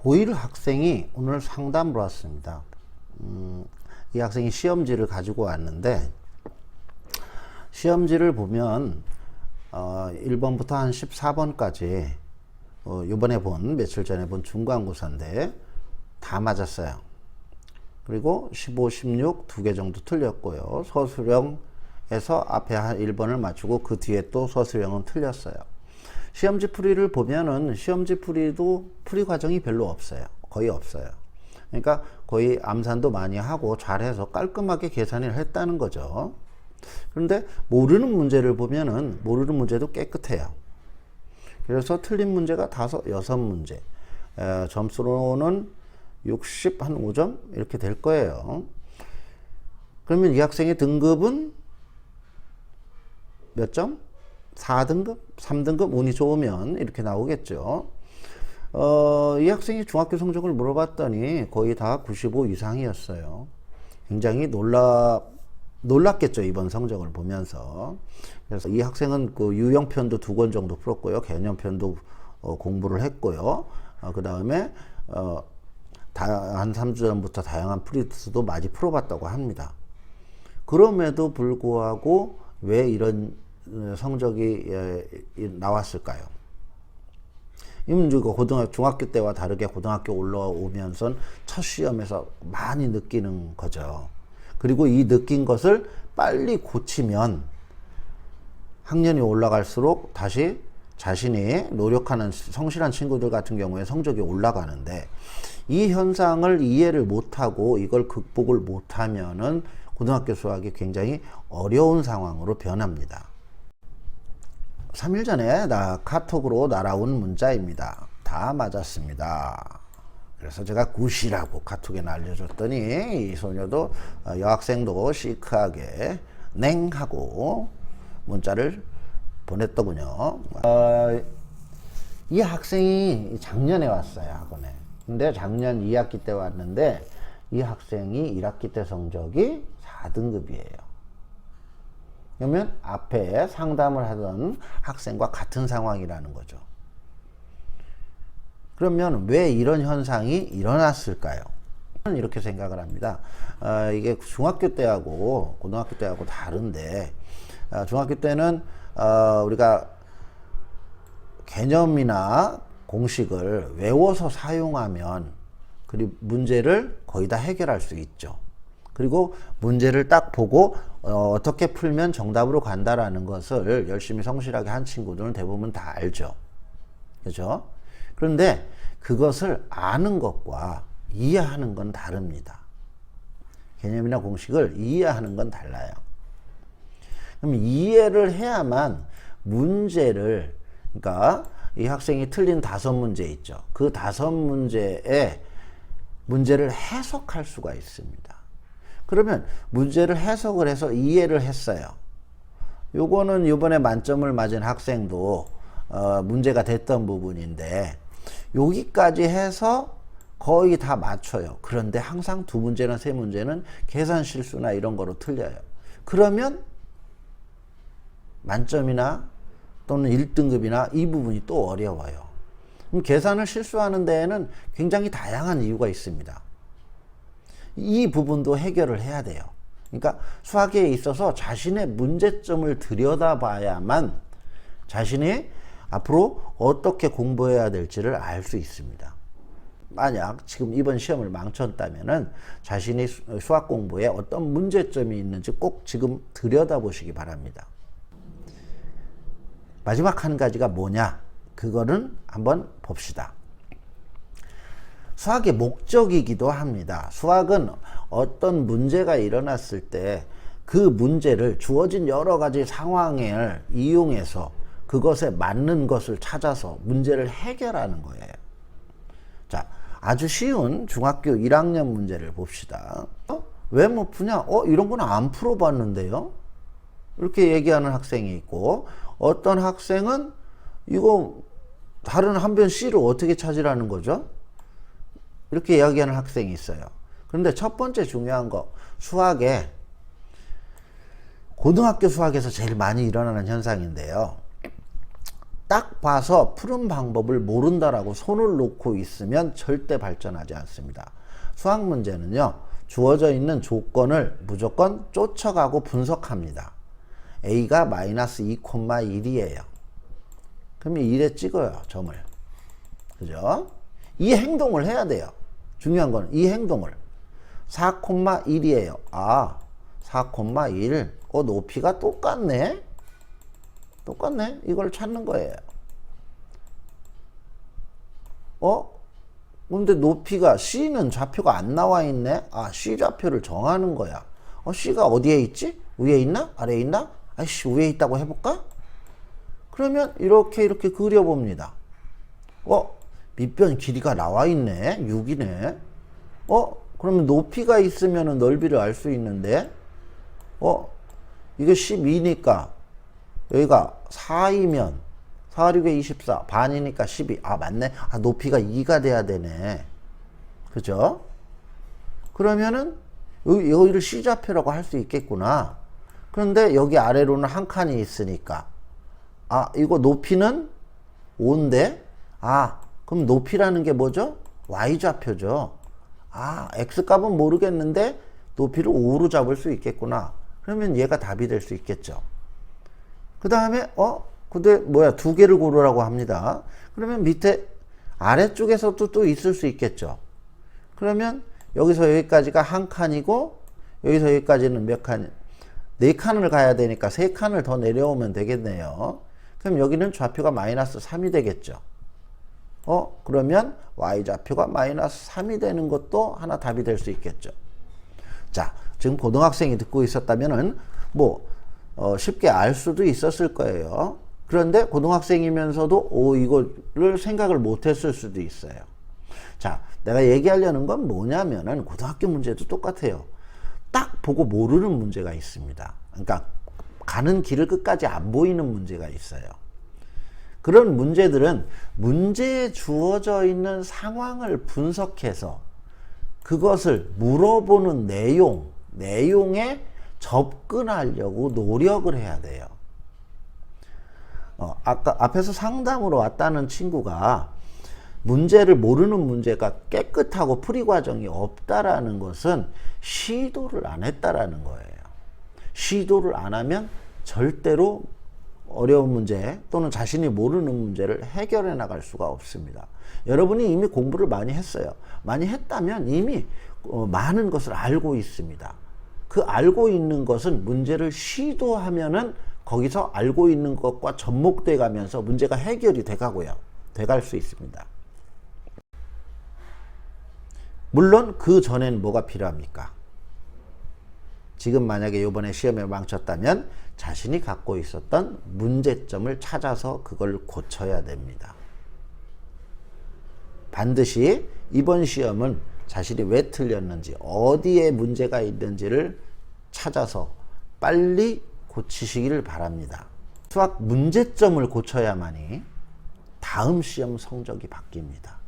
고1 학생이 오늘 상담으로 왔습니다. 이 학생이 시험지를 가지고 왔는데, 시험지를 보면 1번부터 한 14번까지 요번에 며칠 전에 본 중간고사인데 다 맞았어요. 그리고 15, 16 두 개 정도 틀렸고요. 서술형에서 앞에 한 1번을 맞추고 그 뒤에 또 서술형은 틀렸어요. 시험지 풀이를 보면은 시험지 풀이도 풀이 과정이 별로 없어요. 거의 없어요. 그러니까 거의 암산도 많이 하고 잘해서 깔끔하게 계산을 했다는 거죠. 그런데 모르는 문제를 보면은 모르는 문제도 깨끗해요. 그래서 틀린 문제가 6문제. 점수로는 60, 한 5점? 이렇게 될 거예요. 그러면 이 학생의 등급은 몇 점? 4등급? 3등급? 운이 좋으면 이렇게 나오겠죠. 이 학생이 중학교 성적을 물어봤더니 거의 다 95 이상이었어요. 굉장히 놀랐겠죠, 이번 성적을 보면서. 그래서 이 학생은 그 유형편도 2권 정도 풀었고요. 개념편도 공부를 했고요. 그 다음에 한 3주 전부터 다양한 프리트도 많이 풀어봤다고 합니다. 그럼에도 불구하고 왜 이런 성적이 나왔을까요? 이 문제가 중학교 때와 다르게 고등학교 올라오면서 첫 시험에서 많이 느끼는 거죠. 그리고 이 느낀 것을 빨리 고치면 학년이 올라갈수록 다시 자신이 노력하는 성실한 친구들 같은 경우에 성적이 올라가는데, 이 현상을 이해를 못하고 이걸 극복을 못하면은 고등학교 수학이 굉장히 어려운 상황으로 변합니다. 3일 전에 카톡으로 날아온 문자입니다. 다 맞았습니다. 그래서 제가 굿이라고 카톡에 알려줬더니 이 소녀도, 여학생도 시크하게 냉하고 문자를 보냈더군요. 이 학생이 작년에 왔어요, 학원에. 근데 작년 2학기 때 왔는데 이 학생이 1학기 때 성적이 4등급이에요. 그러면 앞에 상담을 하던 학생과 같은 상황이라는 거죠. 그러면 왜 이런 현상이 일어났을까요? 저는 이렇게 생각을 합니다. 이게 중학교 때하고 고등학교 때하고 다른데, 중학교 때는 우리가 개념이나 공식을 외워서 사용하면 그리고 문제를 거의 다 해결할 수 있죠. 그리고 문제를 딱 보고 어떻게 풀면 정답으로 간다라는 것을 열심히 성실하게 한 친구들은 대부분 다 알죠. 그렇죠? 그런데 그것을 아는 것과 이해하는 건 다릅니다. 개념이나 공식을 이해하는 건 달라요. 그럼 이해를 해야만 문제를, 그러니까 이 학생이 틀린 5문제 있죠. 그 5문제에 문제를 해석할 수가 있습니다. 그러면 문제를 해석을 해서 이해를 했어요. 요거는 이번에 만점을 맞은 학생도 문제가 됐던 부분인데, 여기까지 해서 거의 다 맞춰요. 그런데 항상 2문제나 3문제는 계산 실수나 이런 거로 틀려요. 그러면 만점이나 또는 1등급이나 이 부분이 또 어려워요. 그럼 계산을 실수하는 데에는 굉장히 다양한 이유가 있습니다. 이 부분도 해결을 해야 돼요. 그러니까 수학에 있어서 자신의 문제점을 들여다봐야만 자신이 앞으로 어떻게 공부해야 될지를 알 수 있습니다. 만약 지금 이번 시험을 망쳤다면은 자신이 수학 공부에 어떤 문제점이 있는지 꼭 지금 들여다보시기 바랍니다. 마지막 한 가지가 뭐냐? 그거는 한번 봅시다. 수학의 목적이기도 합니다. 수학은 어떤 문제가 일어났을 때 그 문제를 주어진 여러 가지 상황을 이용해서 그것에 맞는 것을 찾아서 문제를 해결하는 거예요. 자, 아주 쉬운 중학교 1학년 문제를 봅시다. 왜 못 푸냐? 이런 건 안 풀어봤는데요? 이렇게 얘기하는 학생이 있고, 어떤 학생은 이거 다른 한변 C를 어떻게 찾으라는 거죠? 이렇게 이야기하는 학생이 있어요. 그런데 첫 번째 중요한 거, 수학에, 고등학교 수학에서 제일 많이 일어나는 현상인데요. 딱 봐서 푸는 방법을 모른다라고 손을 놓고 있으면 절대 발전하지 않습니다. 수학 문제는요, 주어져 있는 조건을 무조건 쫓아가고 분석합니다. a가 마이너스 2,1이에요. 그러면 1에 찍어요, 점을. 그죠? 이 행동을 해야 돼요. 중요한 건 이 행동을. 4,1이에요. 아, 4,1. 높이가 똑같네? 똑같네? 이걸 찾는 거예요. 근데 높이가 C는 좌표가 안 나와 있네? 아, C 좌표를 정하는 거야. C가 어디에 있지? 위에 있나? 아래에 있나? 아이씨, 위에 있다고 해볼까? 그러면 이렇게 그려봅니다. 밑변 길이가 나와 있네? 6이네? 그러면 높이가 있으면 넓이를 알 수 있는데, 이게 12니까, 여기가 4이면, 4, 6에 24, 반이니까 12. 아, 맞네. 아, 높이가 2가 돼야 되네. 그죠? 그러면은, 여기를 C좌표라고 할 수 있겠구나. 그런데 여기 아래로는 한 칸이 있으니까. 아, 이거 높이는 5인데? 아, 그럼 높이라는 게 뭐죠? Y좌표죠. 아, X값은 모르겠는데, 높이를 5로 잡을 수 있겠구나. 그러면 얘가 답이 될 수 있겠죠. 그 다음에, 근데 뭐야, 두 개를 고르라고 합니다. 그러면 밑에 아래쪽에서도 또 있을 수 있겠죠. 그러면 여기서 여기까지가 한 칸이고 여기서 여기까지는 몇 칸? 네 칸을 가야 되니까 세 칸을 더 내려오면 되겠네요. 그럼 여기는 좌표가 마이너스 3이 되겠죠. 그러면 y좌표가 마이너스 3이 되는 것도 하나 답이 될 수 있겠죠. 자, 지금 고등학생이 듣고 있었다면은 쉽게 알 수도 있었을 거예요. 그런데 고등학생이면서도 이거를 생각을 못 했을 수도 있어요. 자, 내가 얘기하려는 건 뭐냐면은 고등학교 문제도 똑같아요. 딱 보고 모르는 문제가 있습니다. 그러니까 가는 길을 끝까지 안 보이는 문제가 있어요. 그런 문제들은 문제에 주어져 있는 상황을 분석해서 그것을 물어보는 내용에 접근하려고 노력을 해야 돼요. 아까 앞에서 상담으로 왔다는 친구가 문제를 모르는 문제가 깨끗하고 풀이 과정이 없다라는 것은 시도를 안 했다라는 거예요. 시도를 안 하면 절대로 어려운 문제 또는 자신이 모르는 문제를 해결해 나갈 수가 없습니다. 여러분이 이미 공부를 많이 했어요. 많이 했다면 이미 많은 것을 알고 있습니다. 그 알고 있는 것은 문제를 시도하면은 거기서 알고 있는 것과 접목돼 가면서 문제가 해결이 돼갈 수 있습니다. 물론 그 전엔 뭐가 필요합니까? 지금 만약에 이번에 시험에 망쳤다면 자신이 갖고 있었던 문제점을 찾아서 그걸 고쳐야 됩니다. 반드시 이번 시험은 자신이 왜 틀렸는지, 어디에 문제가 있는지를 찾아서 빨리 고치시기를 바랍니다. 수학 문제점을 고쳐야만이 다음 시험 성적이 바뀝니다.